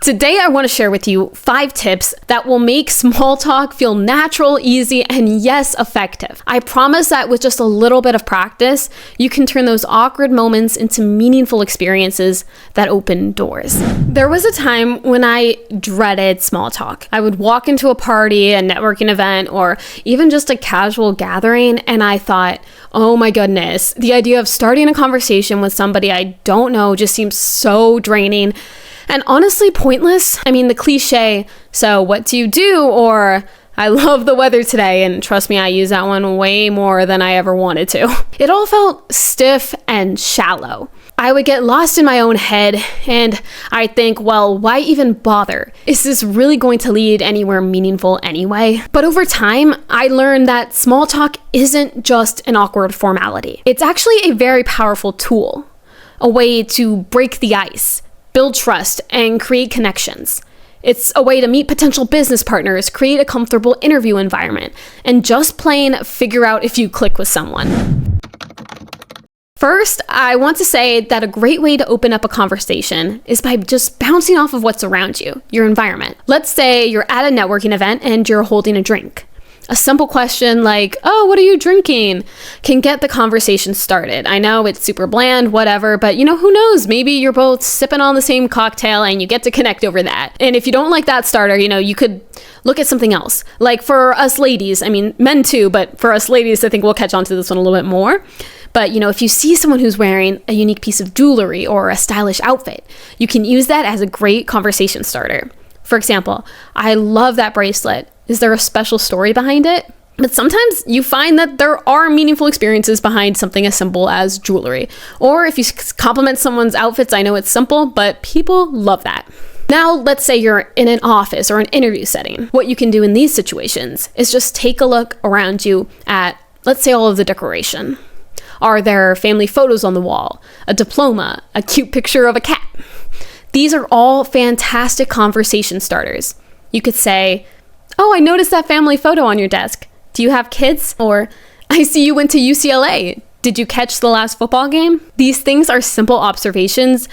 Today, I want to share with you 5 tips that will make small talk feel natural, easy, and yes, effective. I promise that with just a little bit of practice, you can turn those awkward moments into meaningful experiences that open doors. There was a time when I dreaded small talk. I would walk into a party, a networking event, or even just a casual gathering, and I thought, oh my goodness, the idea of starting a conversation with somebody I don't know just seems so draining. And honestly, pointless. I mean, the cliche, so what do you do? Or I love the weather today. And trust me, I use that one way more than I ever wanted to. It all felt stiff and shallow. I would get lost in my own head and I'd think, well, why even bother? Is this really going to lead anywhere meaningful anyway? But over time, I learned that small talk isn't just an awkward formality. It's actually a very powerful tool, a way to break the ice, build trust, and create connections. It's a way to meet potential business partners, create a comfortable interview environment, and just plain figure out if you click with someone. First, I want to say that a great way to open up a conversation is by just bouncing off of what's around you, your environment. Let's say you're at a networking event and you're holding a drink. A simple question like, oh, what are you drinking? Can get the conversation started. I know it's super bland, whatever, but who knows? Maybe you're both sipping on the same cocktail and you get to connect over that. And if you don't like that starter, you could look at something else. Like for us ladies, I mean, men too, but for us ladies, I think we'll catch on to this one a little bit more. But, if you see someone who's wearing a unique piece of jewelry or a stylish outfit, you can use that as a great conversation starter. For example, I love that bracelet. Is there a special story behind it? But sometimes you find that there are meaningful experiences behind something as simple as jewelry. Or if you compliment someone's outfits, I know it's simple, but people love that. Now, let's say you're in an office or an interview setting. What you can do in these situations is just take a look around you at, let's say, all of the decoration. Are there family photos on the wall, a diploma, a cute picture of a cat? These are all fantastic conversation starters. You could say, oh, I noticed that family photo on your desk. Do you have kids? Or, I see you went to UCLA. Did you catch the last football game? These things are simple observations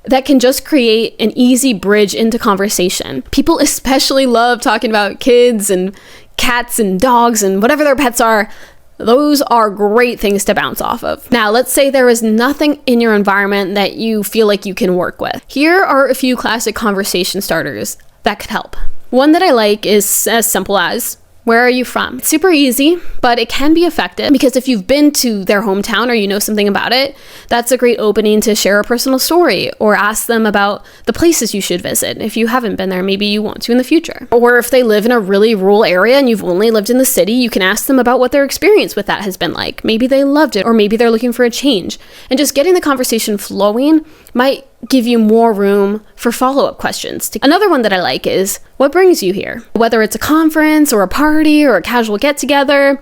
that can just create an easy bridge into conversation. People especially love talking about kids and cats and dogs and whatever their pets are. Those are great things to bounce off of. Now, let's say there is nothing in your environment that you feel like you can work with. Here are a few classic conversation starters that could help. One that I like is as simple as, where are you from? It's super easy, but it can be effective because if you've been to their hometown or you know something about it, that's a great opening to share a personal story or ask them about the places you should visit. If you haven't been there, maybe you want to in the future. Or if they live in a really rural area and you've only lived in the city, you can ask them about what their experience with that has been like. Maybe they loved it, or maybe they're looking for a change. And just getting the conversation flowing might give you more room for follow-up questions. Another one that I like is, what brings you here? Whether it's a conference or a party or a casual get-together,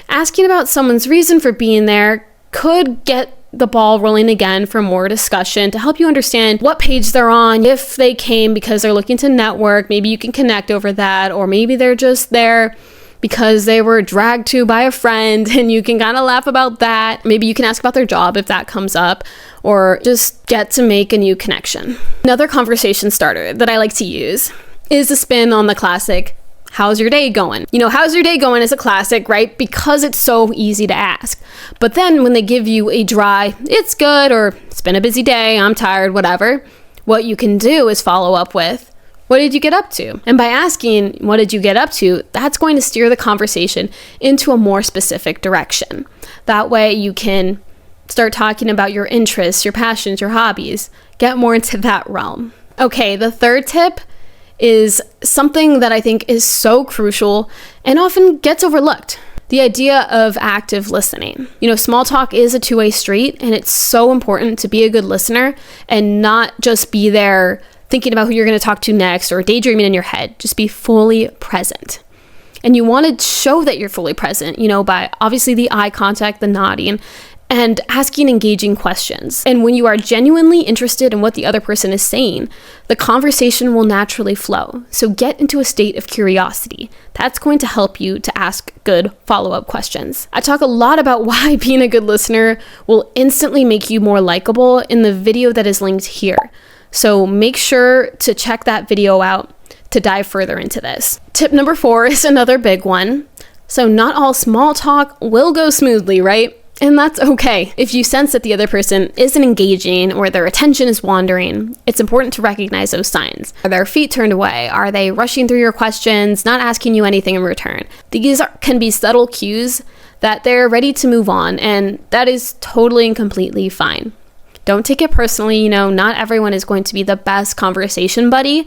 asking about someone's reason for being there could get the ball rolling again for more discussion to help you understand what page they're on. If they came because they're looking to network, maybe you can connect over that, or maybe they're just there because they were dragged to by a friend and you can kind of laugh about that. Maybe you can ask about their job if that comes up, or just get to make a new connection. Another conversation starter that I like to use is a spin on the classic, how's your day going? How's your day going is a classic, right? Because it's so easy to ask. But then when they give you a dry, it's good, or it's been a busy day, I'm tired, whatever, what you can do is follow up with, what did you get up to? And by asking, what did you get up to? That's going to steer the conversation into a more specific direction. That way you can start talking about your interests, your passions, your hobbies, get more into that realm. Okay, the third tip is something that I think is so crucial and often gets overlooked. The idea of active listening. Small talk is a two-way street, and it's so important to be a good listener and not just be there thinking about who you're going to talk to next or daydreaming in your head. Just be fully present. And you want to show that you're fully present, by obviously the eye contact, the nodding, and asking engaging questions. And when you are genuinely interested in what the other person is saying, the conversation will naturally flow. So get into a state of curiosity. That's going to help you to ask good follow-up questions. I talk a lot about why being a good listener will instantly make you more likable in the video that is linked here. So make sure to check that video out to dive further into this. Tip number 4 is another big one. So not all small talk will go smoothly, right? And that's okay. If you sense that the other person isn't engaging or their attention is wandering, it's important to recognize those signs. Are their feet turned away? Are they rushing through your questions, not asking you anything in return? These can be subtle cues that they're ready to move on, and that is totally and completely fine. Don't take it personally. Not everyone is going to be the best conversation buddy,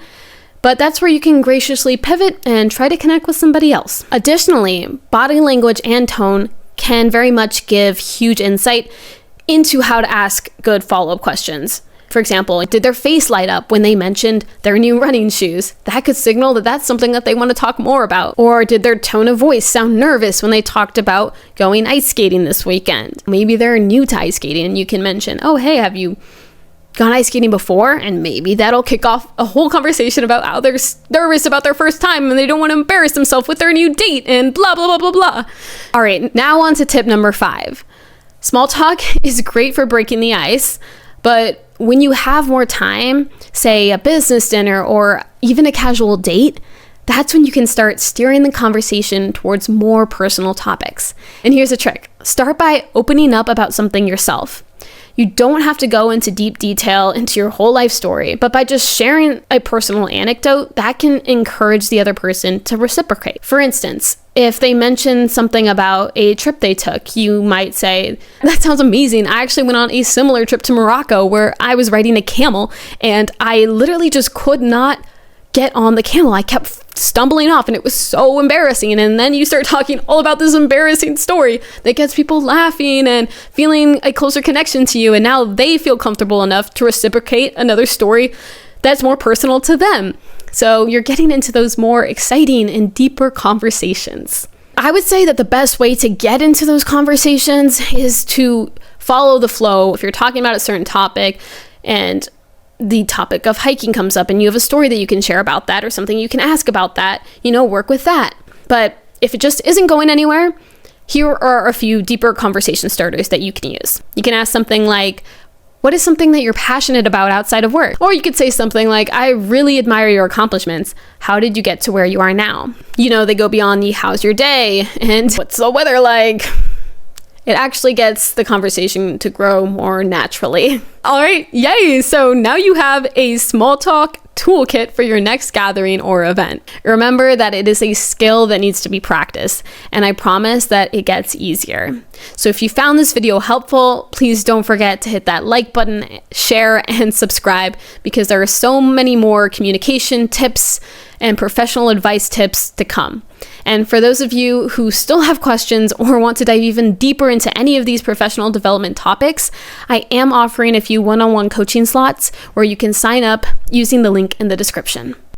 but that's where you can graciously pivot and try to connect with somebody else. Additionally, body language and tone can very much give huge insight into how to ask good follow-up questions. For example, did their face light up when they mentioned their new running shoes? That could signal that that's something that they want to talk more about. Or did their tone of voice sound nervous when they talked about going ice skating this weekend? Maybe they're new to ice skating and you can mention, oh, hey, have you gone ice skating before? And maybe that'll kick off a whole conversation about how they're nervous about their first time and they don't want to embarrass themselves with their new date and blah, blah, blah, blah, blah. All right, now on to tip number 5. Small talk is great for breaking the ice, but when you have more time, say a business dinner or even a casual date, that's when you can start steering the conversation towards more personal topics. And here's a trick. Start by opening up about something yourself. You don't have to go into deep detail into your whole life story, but by just sharing a personal anecdote, that can encourage the other person to reciprocate. For instance, if they mention something about a trip they took, you might say, that sounds amazing. I actually went on a similar trip to Morocco where I was riding a camel and I literally just could not get on the camel. I kept stumbling off and it was so embarrassing. And then you start talking all about this embarrassing story that gets people laughing and feeling a closer connection to you. And now they feel comfortable enough to reciprocate another story that's more personal to them. So you're getting into those more exciting and deeper conversations. I would say that the best way to get into those conversations is to follow the flow. If you're talking about a certain topic and the topic of hiking comes up and you have a story that you can share about that or something you can ask about that, work with that. But if it just isn't going anywhere, here are a few deeper conversation starters that you can use. You can ask something like, what is something that you're passionate about outside of work? Or you could say something like, I really admire your accomplishments. How did you get to where you are now? They go beyond the how's your day and what's the weather like? It actually gets the conversation to grow more naturally. All right, yay! So now you have a small talk toolkit for your next gathering or event. Remember that it is a skill that needs to be practiced, and I promise that it gets easier. So if you found this video helpful, please don't forget to hit that like button, share, and subscribe, because there are so many more communication tips and professional advice tips to come. And for those of you who still have questions or want to dive even deeper into any of these professional development topics, I am offering a few one-on-one coaching slots where you can sign up using the link in the description.